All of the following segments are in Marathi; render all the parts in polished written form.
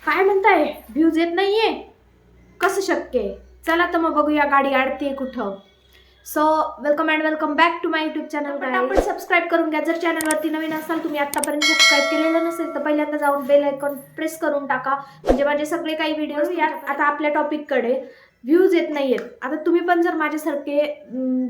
काय म्हणताय, व्ह्यूज येत नाहीये, कसं शक्य आहे? चला तर मग बघूया गाडी अडते कुठं. So welcome and welcome back to my YouTube channel. आपण सबस्क्राईब करून घ्या. जर चॅनलवरती नवीन असाल, तुम्ही आतापर्यंत सबस्क्राईब केलेलं नसेल तर पहिल्यांदा जाऊन बेल आयकॉन प्रेस करून टाका, म्हणजे माझे सगळे काही व्हिडिओज यात. आता आपल्या टॉपिककडे, व्ह्यूज येत नाहीयेत. आता तुम्ही पण जर माझ्यासारखे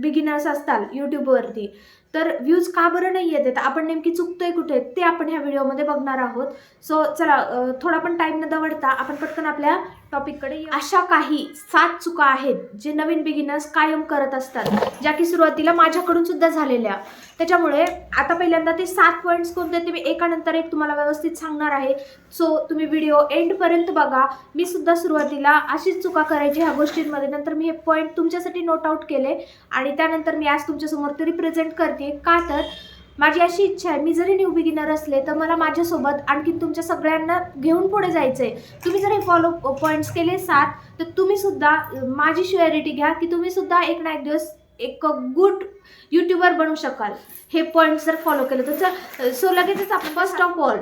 बिगिनर्स असताल यूट्यूबवरती, तर व्ह्यूज का बरं नाही येत, आपण नेमकी चुकतोय कुठे ते आपण ह्या व्हिडिओमध्ये बघणार आहोत. सो चला, थोडा पण टाइम न दवडता आपण पटकन आपल्या टॉपिककडे. अशा काही 7 चुका आहेत जे नवीन बिगिनर्स कायम करत असतात, ज्या की सुरुवातीला माझ्याकडून सुद्धा झालेल्या. त्याच्यामुळे आता पहिल्यांदा ते 7 पॉईंट्स कोणते ते मी एकानंतर एक तुम्हाला व्यवस्थित सांगणार आहे. सो तुम्ही व्हिडिओ एंडपर्यंत बघा. मी सुद्धा सुरुवातीला अशीच चुका करायची ह्या गोष्टींमध्ये. नंतर मी हे पॉईंट तुमच्यासाठी नोट आउट केले आणि त्यानंतर मी आज तुमच्यासमोर ते रिप्रेझेंट करते. का तर माझी अशी इच्छा आहे, मी जरी न्यू बिगिनर असले तर मला माझ्यासोबत आणखी तुमच्या सगळ्यांना घेऊन पुढे जायचं आहे. तुम्ही जर हे फॉलो पॉईंट्स केले 7, तर तुम्ही सुद्धा माझी श्युअरिटी घ्या की तुम्ही सुद्धा एक ना एक दिवस एक गुड यूट्यूबर बनू शकाल, हे पॉईंट्स जर फॉलो केले तर. सो लगेचच आपण फर्स्ट ऑफ ऑल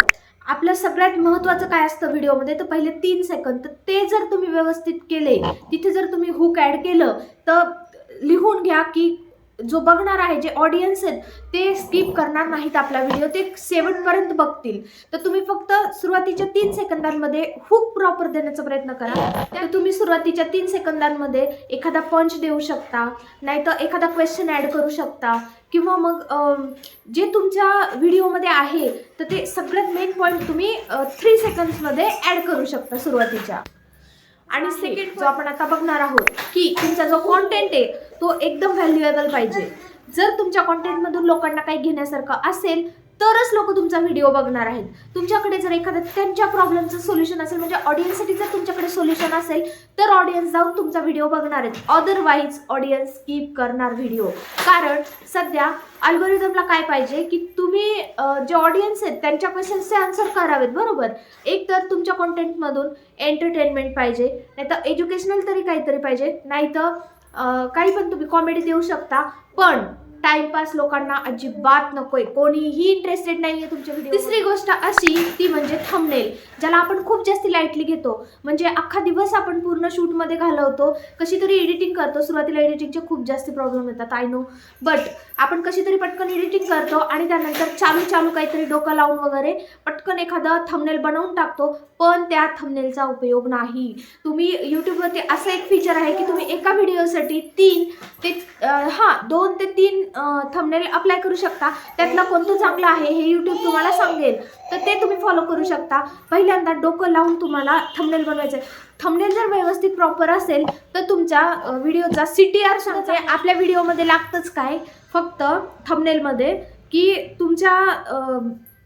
आपलं सगळ्यात महत्त्वाचं काय असतं व्हिडिओमध्ये, तर पहिले 3 सेकंद, तर ते जर तुम्ही व्यवस्थित केले, तिथे जर तुम्ही हुक ॲड केलं, तर लिहून घ्या की जो बघणार आहे, जे ऑडियन्स आहेत, ते स्किप करणार नाहीत आपला व्हिडिओ, ते शेवटपर्यंत बघतील. तर तुम्ही फक्त सुरुवातीच्या 3 सेकंदांमध्ये हुक प्रॉपर देण्याचा प्रयत्न करा. तर तुम्ही सुरुवातीच्या 3 सेकंदांमध्ये एखादा पंच देऊ शकता, नाहीतर एखादा क्वेश्चन ॲड करू शकता, किंवा मग जे तुमच्या व्हिडिओमध्ये आहे तर ते सगळ्यात मेन पॉईंट तुम्ही 3 सेकंड्समध्ये ॲड करू शकता सुरुवातीच्या. आणि सेकंड जो आपण आता बघणार आहोत की तुमचा जो कॉन्टेंट आहे तो एकदम व्हॅल्युएबल पाहिजे. जर तुमच्या कॉन्टेंटमधून लोकांना काही घेण्यासारखं असेल तरच लोक तुमचा व्हिडिओ बघणार आहेत. तुमच्याकडे जर एखादा त्यांच्या प्रॉब्लेमचं सोल्युशन असेल, म्हणजे ऑडियन्ससाठी जर तुमच्याकडे सोल्युशन असेल, तर ऑडियन्स जाऊन तुमचा व्हिडिओ बघणार आहेत. अदरवाईज ऑडियन्स स्किप करणार व्हिडिओ. कारण सध्या अल्गोरिदमला काय पाहिजे की तुम्ही जे ऑडियन्स आहेत त्यांच्या क्वेश्चन्सचे आन्सर करावेत, बरोबर. एक तर तुमच्या कॉन्टेंटमधून एंटरटेनमेंट पाहिजे, नाहीतर एज्युकेशनल तरी काहीतरी पाहिजे, नाहीतर काही पण तुम्ही कॉमेडी देऊ शकता, पण टाइमपास लोकांना अजिबात नकोय. कोणीही इंटरेस्टेड नाही आहे तुमच्या व्हिडिओ. तिसरी गोष्ट अशी, ती म्हणजे थंबनेल, ज्याला आपण खूप जास्त लाईटली घेतो. म्हणजे अख्खा दिवस आपण पूर्ण शूटमध्ये घालवतो, कशी तरी एडिटिंग करतो. सुरुवातीला एडिटिंगचे खूप जास्त प्रॉब्लेम येतात, आय नो, बट आपण कशी तरी पटकन एडिटिंग करतो आणि त्यानंतर चालू काहीतरी डोकं लावून वगैरे पटकन एखादा थंबनेल बनवून टाकतो, पण त्या थंबनेलचा उपयोग नाही. तुम्ही यूट्यूबवरती असं एक फीचर आहे की तुम्ही एका व्हिडिओसाठी 2 ते 3 थंबनेल अप्लाय करू शकता. त्यातला कोणतं चांगलं आहे हे यूट्यूब तुम्हाला सांगेल, तर ते तुम्ही फॉलो करू शकता. पहिल्यांदा डोकं लावून तुम्हाला थंबनेल बनवायचं आहे. थंबनेल जर व्यवस्थित प्रॉपर असेल तर तुमच्या व्हिडिओचा CTR सांगते. आपल्या व्हिडिओमध्ये लागतंच काय, फक्त थंबनेलमध्ये, की तुमच्या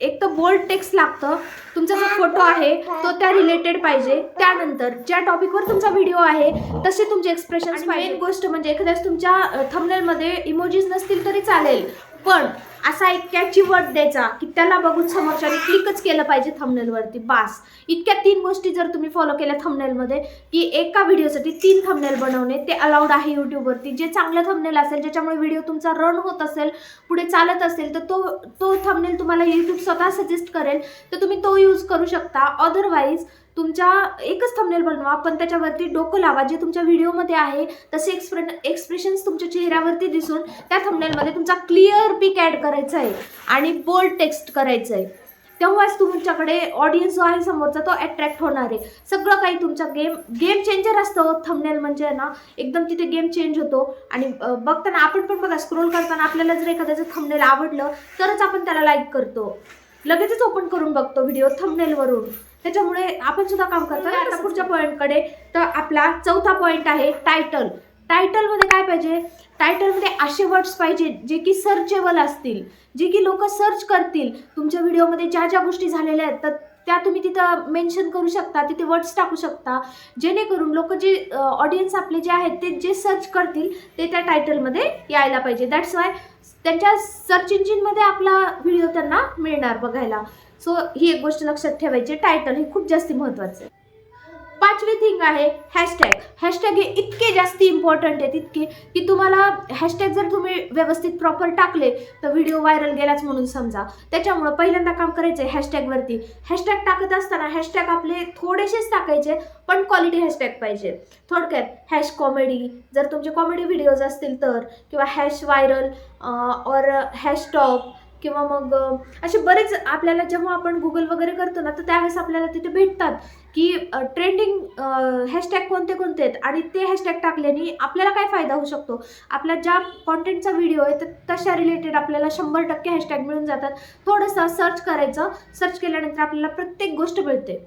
एक तर बोल्ड टेक्स्ट लागतं, तुमचा जो फोटो आहे तो त्या रिलेटेड पाहिजे, त्यानंतर ज्या टॉपिकवर तुमचा व्हिडिओ आहे तसे तुमचे एक्सप्रेशन्स पाहिजे. मेन गोष्ट म्हणजे एखाद्याच तुमच्या थंबनेलमध्ये इमोजीज नसतील तरी चालेल, पण असा एक कॅची वर्ड द्यायचा की त्याला बघून समोरच्याने क्लिकच केलं पाहिजे थंबनेलवरती, बास. इतक्या 3 गोष्टी जर तुम्ही फॉलो केल्या थंबनेलमध्ये, की एका व्हिडिओसाठी 3 थंबनेल बनवणे, ते अलाउड आहे यूट्यूबवरती. जे चांगलं थंबनेल असेल, ज्याच्यामुळे व्हिडिओ तुमचा रन होत असेल, पुढे चालत असेल, तर तो थंबनेल तुम्हाला यूट्यूब स्वतः सजेस्ट करेल, तर तुम्ही तो यूज करू शकता. अदरवाईज तुमच्या एकच थंबनेल बनवा, पण त्याच्यावरती डोकं लावा, जे तुमच्या व्हिडिओमध्ये आहे तसे एक्सप्रेशन्स तुमच्या चेहऱ्यावरती दिसून त्या थंबनेलमध्ये तुमचा क्लिअर पिक ॲड करायचा आहे आणि बोल्ड टेक्स्ट करायचं आहे. तेव्हाच तुमच्याकडे ऑडियन्स जो आहे समोरचा तो अट्रॅक्ट होणार आहे. सगळं काही तुमचा गेम चेंजर असतं. थंबनेल म्हणजे ना एकदम तिथे गेम चेंज होतो. आणि बघताना आपण पण बघा, स्क्रोल करताना आपल्याला जर एखाद्याचं थंबनेल आवडलं तरच आपण त्याला लाईक करतो, लगेचच ओपन करून बघतो व्हिडिओ थंबनेलवरून. त्याच्यामुळे आपण सुद्धा काम करतो. आता पुढच्या पॉईंटकडे, तर आपला चौथा पॉईंट आहे टायटल. टायटलमध्ये काय पाहिजे, टायटलमध्ये असे वर्ड्स पाहिजे जे की सर्चेबल असतील, जे की लोक सर्च करतील. तुमच्या व्हिडिओमध्ये ज्या ज्या गोष्टी झालेल्या आहेत तर त्या तुम्ही तिथं मेन्शन करू शकता, तिथे वर्ड्स टाकू शकता, जेणेकरून लोक जे ऑडियन्स आपले जे आहेत ते जे सर्च करतील ते त्या टायटलमध्ये यायला पाहिजे. दॅट्स वाय त्यांच्या सर्च इंजिनमध्ये आपला व्हिडिओ त्यांना मिळणार बघायला. सो ही एक गोष्ट लक्षात ठेवायची, टायटल हे खूप जास्त महत्त्वाचं आहे. 5वी थिंग आहे हॅशटॅग. हॅशटॅग हे इतके जास्त इम्पॉर्टंट आहेत इतके की तुम्हाला हॅशटॅग जर तुम्ही व्यवस्थित प्रॉपर टाकले तर व्हिडिओ व्हायरल गेलाच म्हणून समजा. त्याच्यामुळं पहिल्यांदा काम करायचं आहे हॅशटॅगवरती. हॅशटॅग टाकत असताना हॅशटॅग आपले थोडेसेच टाकायचे पण क्वालिटी हॅशटॅग पाहिजे. थोडक्यात हॅश कॉमेडी जर तुमचे कॉमेडी व्हिडिओज असतील तर, किंवा हॅश व्हायरल और हॅश टॉप, किंवा मग असे बरेच आपल्याला जेव्हा आपण गुगल वगैरे करतो ना तर त्यावेळेस आपल्याला तिथे भेटतात की ट्रेंडिंग हॅशटॅग कोणते कोणते आहेत आणि ते हॅशटॅग टाकल्याने आपल्याला काय फायदा होऊ शकतो. आपल्या ज्या कॉन्टेंटचा व्हिडिओ आहे तर तशा रिलेटेड आपल्याला 100% हॅशटॅग मिळून जातात. थोडंसं सर्च करायचं, सर्च केल्यानंतर आपल्याला प्रत्येक गोष्ट मिळते.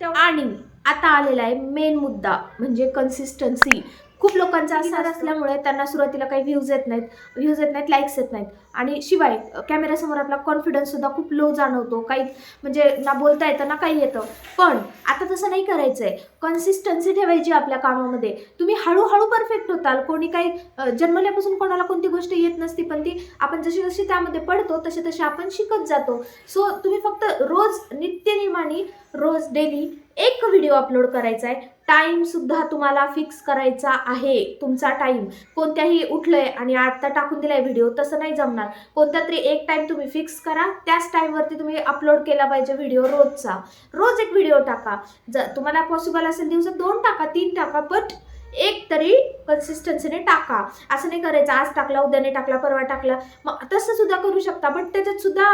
आणि आता आलेला आहे मेन मुद्दा म्हणजे कन्सिस्टन्सी. खूप लोकांचा असा असल्यामुळे त्यांना सुरुवातीला काही व्ह्यूज येत नाहीत, लाईक्स येत नाहीत आणि शिवाय कॅमेऱ्यासमोर आपला कॉन्फिडन्ससुद्धा खूप लो जाणवतो. काही म्हणजे ना बोलता येतं ना काही येतं. पण आता तसं नाही करायचं आहे. कन्सिस्टन्सी ठेवायची आपल्या कामामध्ये. तुम्ही हळूहळू परफेक्ट होताल. कोणी काही जन्मल्यापासून कोणाला कोणती गोष्ट येत नसती, पण ती आपण जशी जशी त्यामध्ये पडतो तसे आपण शिकत जातो. सो तुम्ही फक्त रोज नित्यनियमाने रोज डेली एक व्हिडिओ अपलोड करायचा आहे. टाईमसुद्धा तुम्हाला फिक्स करायचा आहे. तुमचा टाईम कोणत्याही उठलंय आणि आता टाकून दिलाय व्हिडिओ तसं नाही जमणार. कोणता तरी एक टाईम तुम्ही फिक्स करा. त्याच टाईमवरती तुम्ही अपलोड केला पाहिजे व्हिडिओ रोजचा. रोज एक व्हिडिओ टाका. जर तुम्हाला पॉसिबल असेल दिवसात 2 टाका, 3 टाका, बट एक तरी कन्सिस्टन्सीने टाका. असं नाही करायचं आज टाकला उद्या नाही टाकला परवा टाकला. मग तसं सुद्धा करू शकता, बट त्याच्यात सुद्धा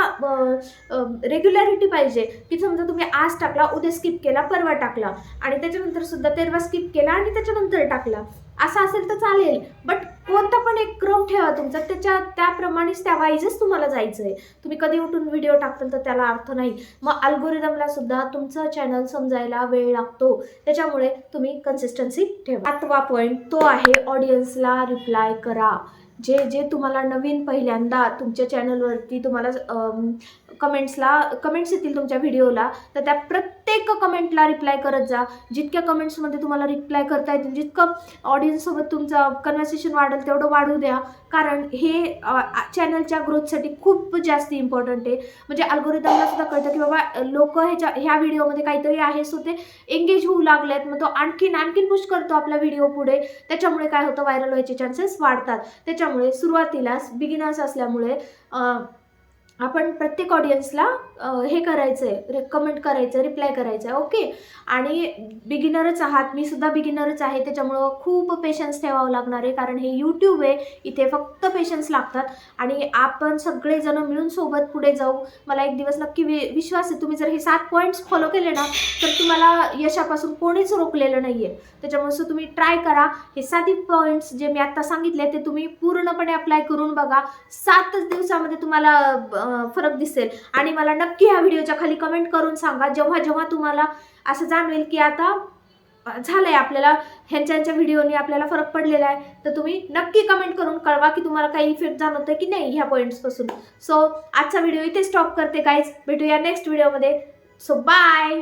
रेग्युलॅरिटी पाहिजे की समजा तुम्ही आज टाकला, उद्या स्किप केला, परवा टाकला आणि त्याच्यानंतर सुद्धा तेरवा स्किप केला आणि त्याच्यानंतर टाकला. असं असेल तर चालेल, बट कोणता पण एक क्रम ठेवा तुमचा. त्याप्रमाणेच त्या वाईजच तुम्हाला जायचं आहे. तुम्ही कधी उठून व्हिडिओ टाकताल तर त्याला अर्थ नाही. मग अल्गोरिदमला सुद्धा तुमचं चॅनल समजायला वेळ लागतो. त्याच्यामुळे तुम्ही कन्सिस्टन्सी ठेवा. 7वा पॉईंट तो आहे ऑडियन्सला रिप्लाय करा. जे तुम्हाला नवीन पहिल्यांदा तुमच्या चॅनलवरती तुम्हाला कमेंट्स येतील तुमच्या व्हिडिओला तर त्या प्रत्येक कमेंटला रिप्लाय करत जा. जितक्या कमेंट्समध्ये तुम्हाला रिप्लाय करता येतील, जितकं ऑडियन्ससोबत तुमचं कन्व्हर्सेशन वाढेल तेवढं वाढू द्या. कारण हे चॅनलच्या ग्रोथसाठी खूप जास्त इम्पॉर्टंट आहे. म्हणजे अल्गोरिदमला सुद्धा कळतं की बाबा लोक ह्या व्हिडिओमध्ये काहीतरी आहे, सो ते एंगेज होऊ लागलेत. मग तो आणखीन पुश करतो आपला व्हिडिओ पुढे. त्याच्यामुळे काय होतं, व्हायरल व्हायचे चान्सेस वाढतात. त्याच्यामुळे सुरुवातीलाच बिगिनर्स असल्यामुळे आपण प्रत्येक ऑडियन्सला हे करायचं आहे, कमेंट करायचं आहे, रिप्लाय करायचं आहे. ओके. आणि बिगिनरच आहात, मी सुद्धा बिगिनरच आहे, त्याच्यामुळं खूप पेशन्स ठेवावं लागणार आहे. कारण हे यूट्यूब आहे, इथे फक्त पेशन्स लागतात आणि आपण सगळेजण मिळून सोबत पुढे जाऊ. मला एक दिवस नक्की विश्वास आहे तुम्ही जर हे 7 पॉईंट्स फॉलो केले ना तर तुम्हाला यशापासून कोणीच रोखलेलं नाही आहे. त्याच्यामुळे तुम्ही ट्राय करा. हे 7 पॉईंट्स जे मी आत्ता सांगितले ते तुम्ही पूर्णपणे अप्लाय करून बघा. 7च दिवसामध्ये तुम्हाला फरक दिसेल. आणि मला नक्की ह्या व्हिडिओच्या खाली कमेंट करून सांगा जेव्हा तुम्हाला असं जाणवेल की आता झालंय आपल्याला ह्यांच्या व्हिडिओनी आपल्याला फरक पडलेला आहे. तर तुम्ही नक्की कमेंट करून कळवा की तुम्हाला काही इफेक्ट जाणवतोय की नाही ह्या पॉईंट्सपासून. सो आजचा व्हिडिओ इथे स्टॉप करते गाईज. भेटूया नेक्स्ट व्हिडिओमध्ये. So bye.